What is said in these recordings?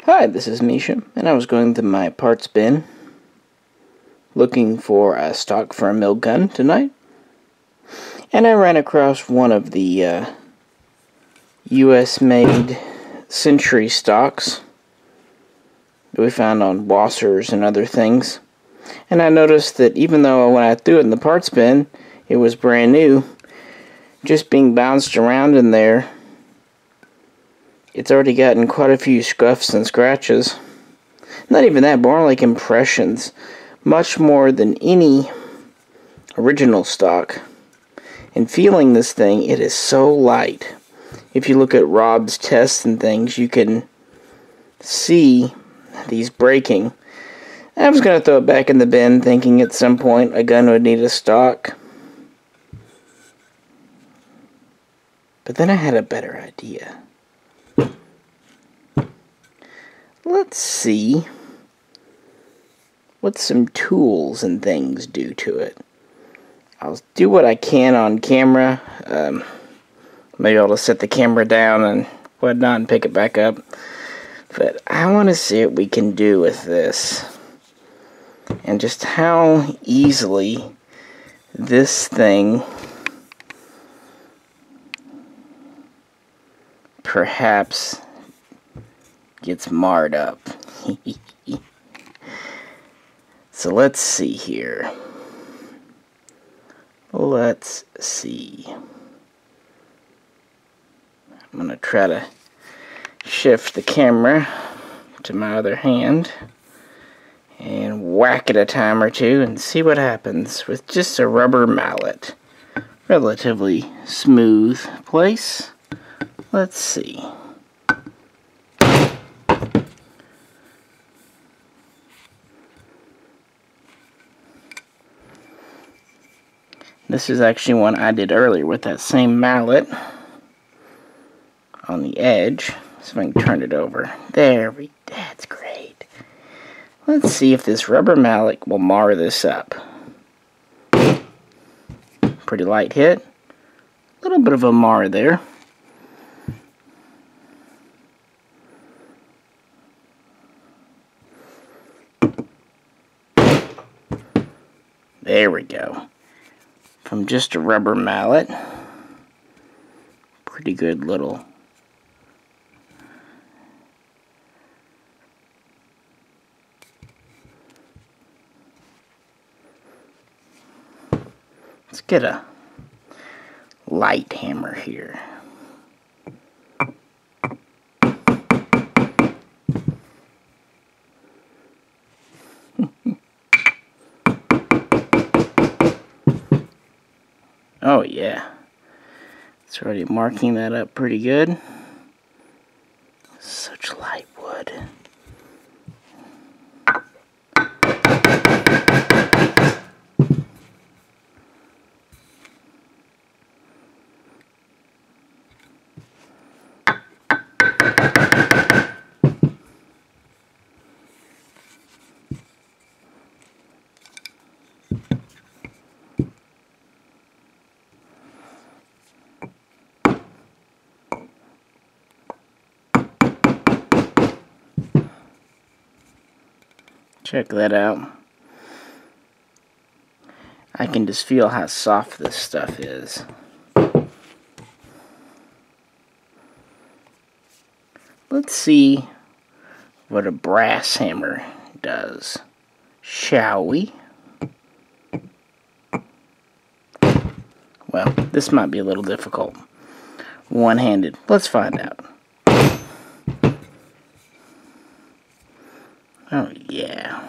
Hi, this is Misha, and I was going through my parts bin looking for a stock for a milk gun tonight, and I ran across one of the US-made Century stocks that we found on Wassers and other things, and I noticed that even though when I threw it in the parts bin, it was brand new, just being bounced around in there, it's already gotten quite a few scuffs and scratches. Not even that, more like impressions. Much more than any original stock. And feeling this thing, it is so light. If you look at Rob's tests and things, you can see these breaking. I was going to throw it back in the bin, thinking at some point a gun would need a stock. But then I had a better idea. Let's see what some tools and things do to it. I'll do what I can on camera. Maybe I'll just set the camera down and whatnot and pick it back up. But I want to see what we can do with this. And just how easily this thing perhaps gets marred up. So let's see here. Let's see. I'm going to try to shift the camera to my other hand and whack it a time or two and see what happens with just a rubber mallet. Relatively smooth place. Let's see. This is actually one I did earlier with that same mallet on the edge. So I can turn it over. That's great. Let's see if this rubber mallet will mar this up. Pretty light hit. A little bit of a mar there. There we go. From just a rubber mallet. Pretty good little let's get a light hammer here. Oh yeah, it's already marking that up pretty good. Such light wood. Check that out. I can just feel how soft this stuff is. Let's see what a brass hammer does, shall we? Well, this might be a little difficult. One-handed. Let's find out. Oh, yeah.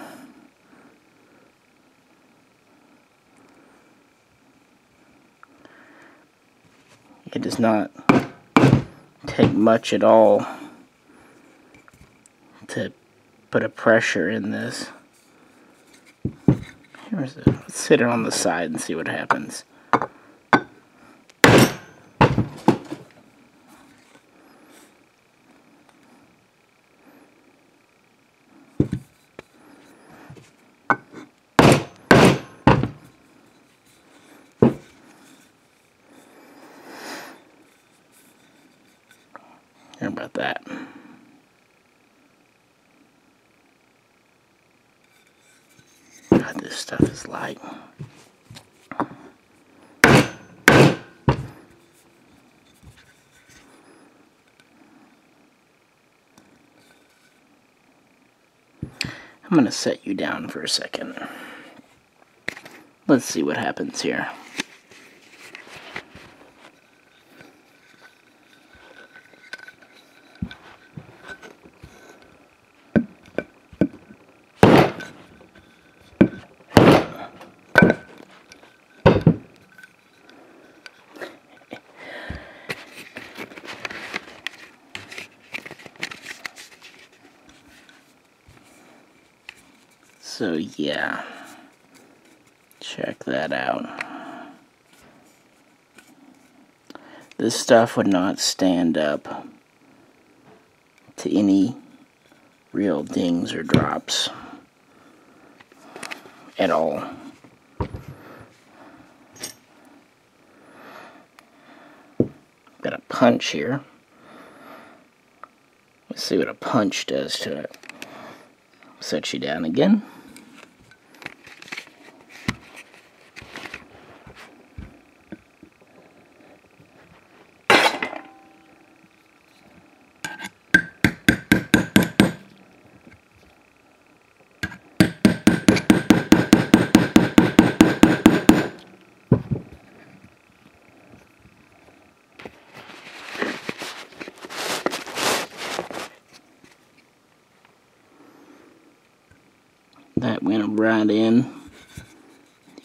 It does not take much at all to put a pressure in this. Let's sit it on the side and see what happens. How about that? God, this stuff is light. I'm going to set you down for a second. Let's see what happens here. So yeah, check that out. This stuff would not stand up to any real dings or drops at all. Got a punch here. Let's see what a punch does to it. Set you down again. That went right in.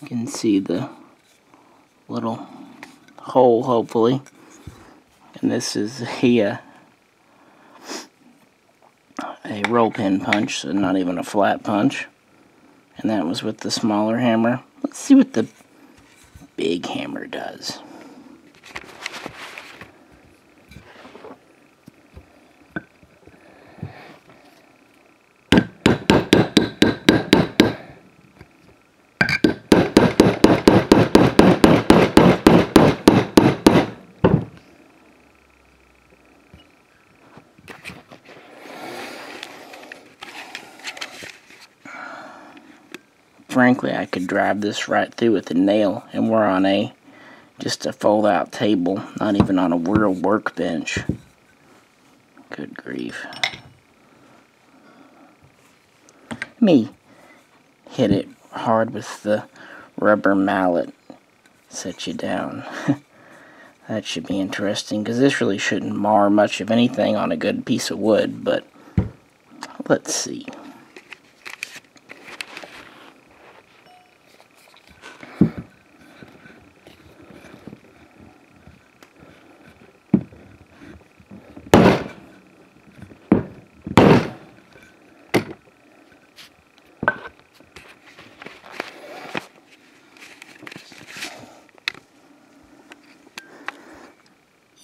You can see the little hole, hopefully. And this is a roll pin punch, so not even a flat punch. And that was with the smaller hammer. Let's see what the big hammer does. Frankly, I could drive this right through with a nail, and we're on just a fold-out table, not even on a real workbench. Good grief. Let me hit it hard with the rubber mallet. Set you down. That should be interesting, because this really shouldn't mar much of anything on a good piece of wood, but let's see.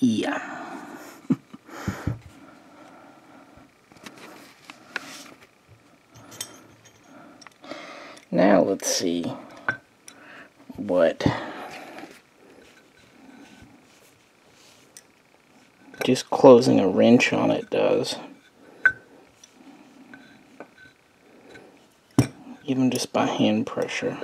Yeah. Now let's see what just closing a wrench on it does. Even just by hand pressure.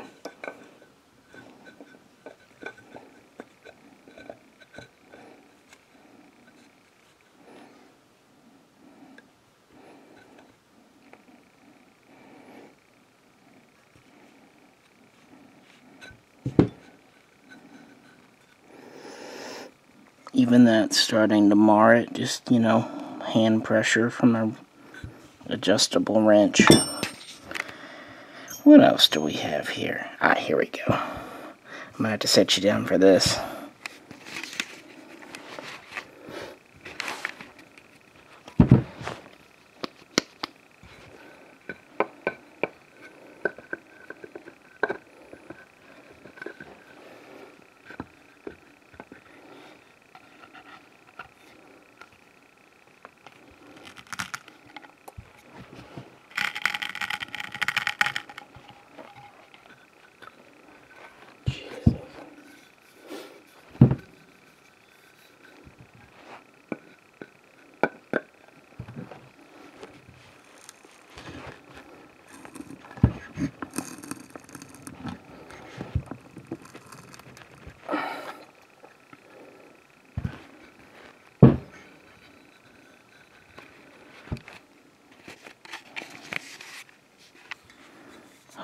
Even that's starting to mar it, just, you know, hand pressure from an adjustable wrench. What else do we have here? Ah, here we go. I'm gonna have to set you down for this.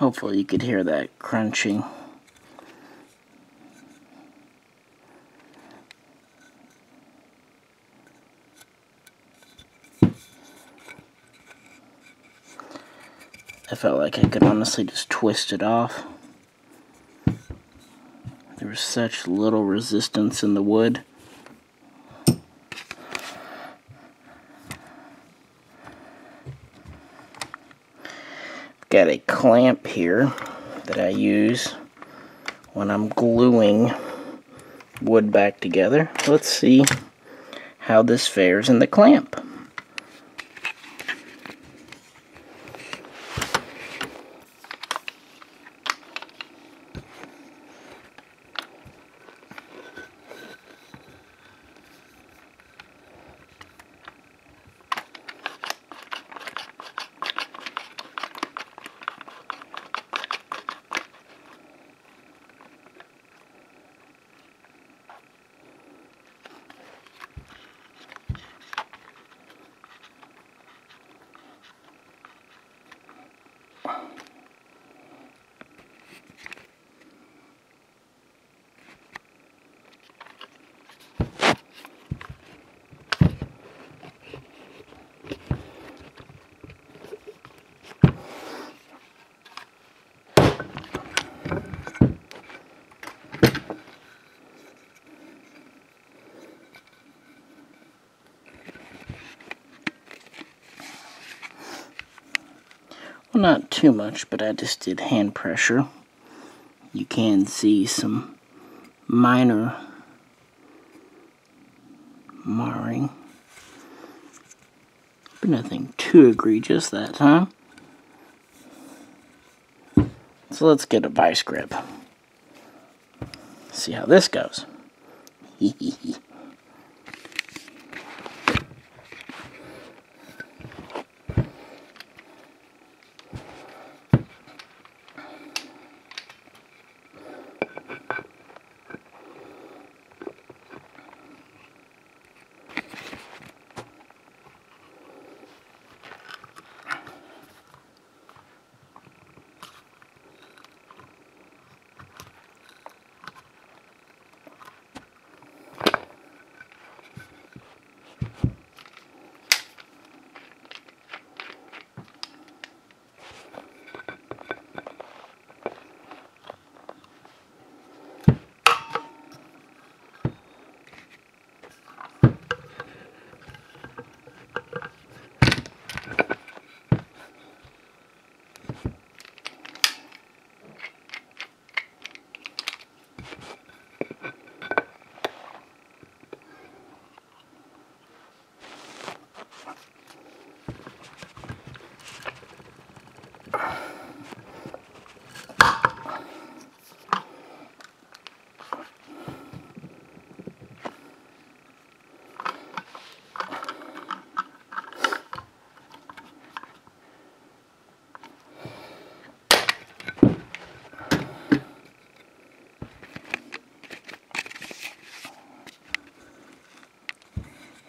Hopefully you could hear that crunching. I felt like I could honestly just twist it off. There was such little resistance in the wood. Got a clamp here that I use when I'm gluing wood back together. Let's see how this fares in the clamp. Well, not too much, but I just did hand pressure. You can see some minor marring, but nothing too egregious that time. So let's get a vice grip. See how this goes.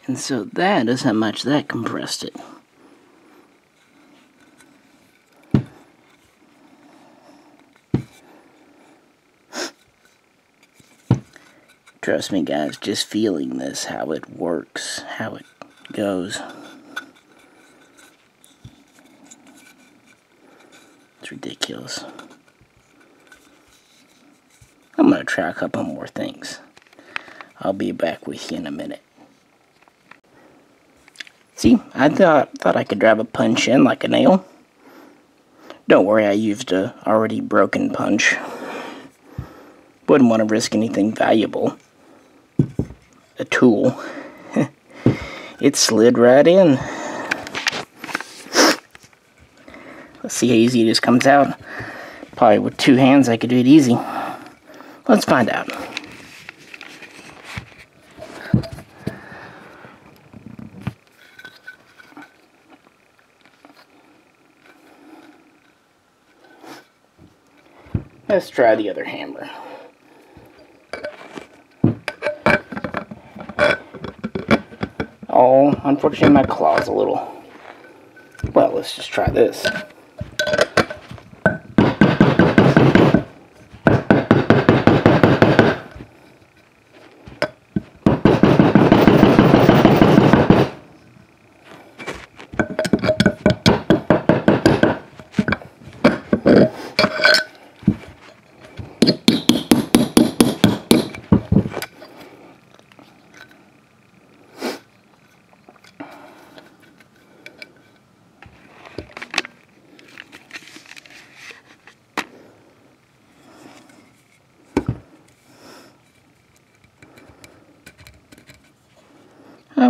And so that is how much that compressed it. Trust me guys, just feeling this, how it works, how it goes. It's ridiculous. I'm going to try a couple more things. I'll be back with you in a minute. See, I thought I could drive a punch in like a nail. Don't worry, I used a already broken punch. Wouldn't want to risk anything valuable. A tool. It slid right in. Let's see how easy this comes out. Probably with two hands I could do it easy. Let's find out. Let's try the other hammer. Oh, unfortunately my claw's a little... Well, let's just try this.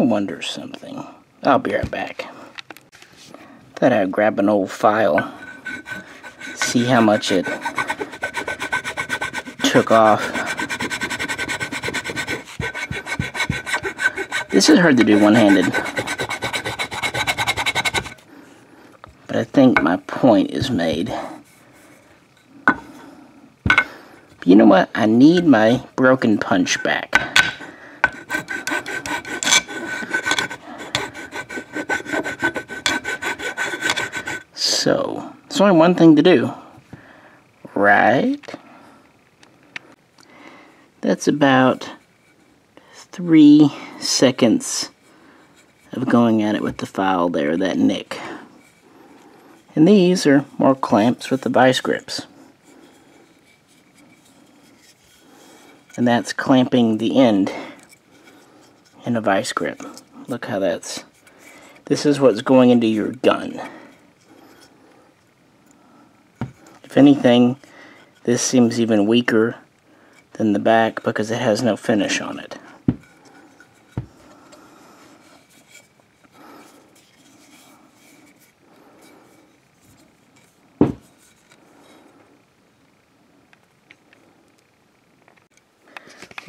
wonder something. I'll be right back. Thought I'd grab an old file, see how much it took off. This is hard to do one-handed, but I think my point is made. But you know what? I need my broken punch back. So, there's only one thing to do, right? That's about 3 seconds of going at it with the file there, that nick. And these are more clamps with the vice grips. And that's clamping the end in a vice grip. Look how this is what's going into your gun. If anything, this seems even weaker than the back because it has no finish on it.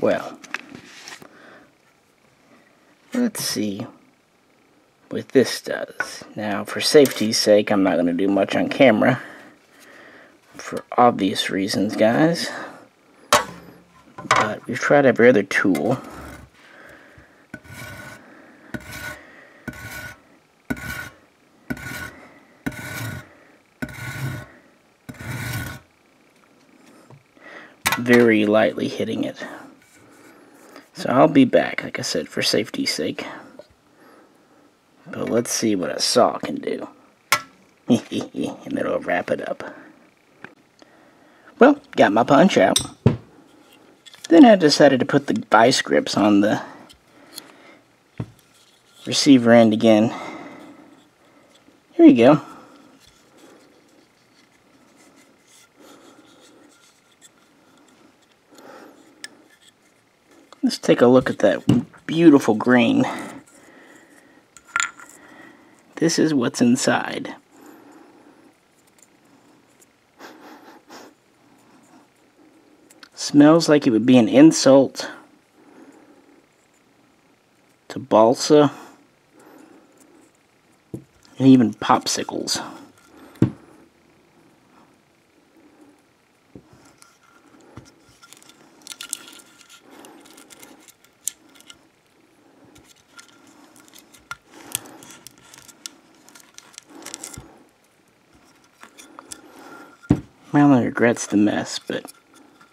Well, let's see what this does. Now, for safety's sake, I'm not going to do much on camera. For obvious reasons, guys. But we've tried every other tool. Very lightly hitting it. So I'll be back, like I said, for safety's sake. But let's see what a saw can do. And it'll wrap it up. Well, got my punch out. Then I decided to put the vice grips on the receiver end again. Here you go. Let's take a look at that beautiful green. This is what's inside. Smells like it would be an insult to balsa and even popsicles. My only regret's the mess, but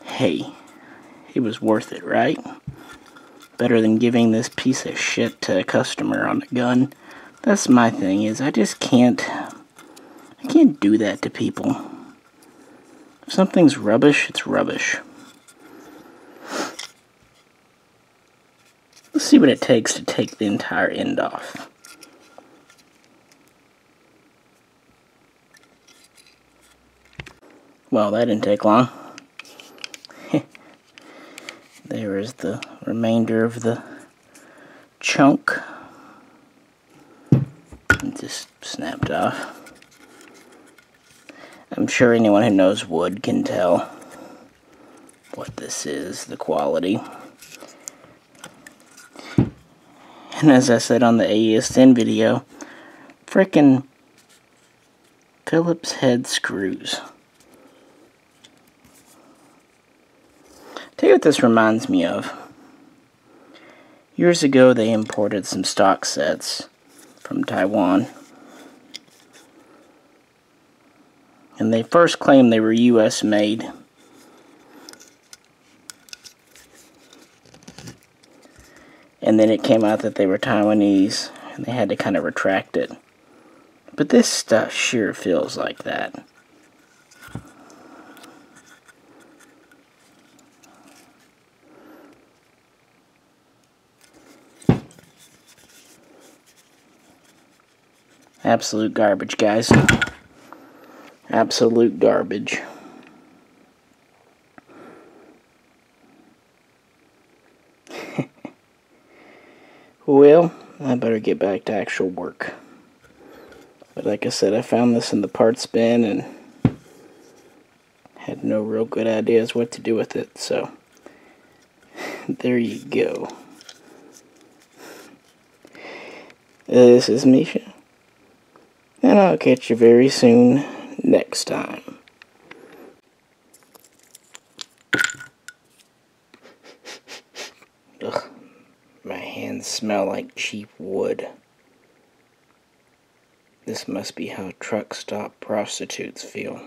hey, it was worth it, right? Better than giving this piece of shit to a customer on a gun. That's my thing, is I just can't do that to people. If something's rubbish, it's rubbish. Let's see what it takes to take the entire end off. Well, that didn't take long. There is the remainder of the chunk. It just snapped off. I'm sure anyone who knows wood can tell what this is, the quality. And as I said on the AES-10 video, frickin' Phillips head screws. Tell you what this reminds me of. Years ago they imported some stock sets from Taiwan. And they first claimed they were US made. And then it came out that they were Taiwanese, and they had to kind of retract it. But this stuff sure feels like that. Absolute garbage, guys. Absolute garbage. Well, I better get back to actual work. But like I said, I found this in the parts bin and had no real good ideas what to do with it, so there you go. This is Misha, and I'll catch you very soon next time. Ugh, my hands smell like cheap wood. This must be how truck stop prostitutes feel.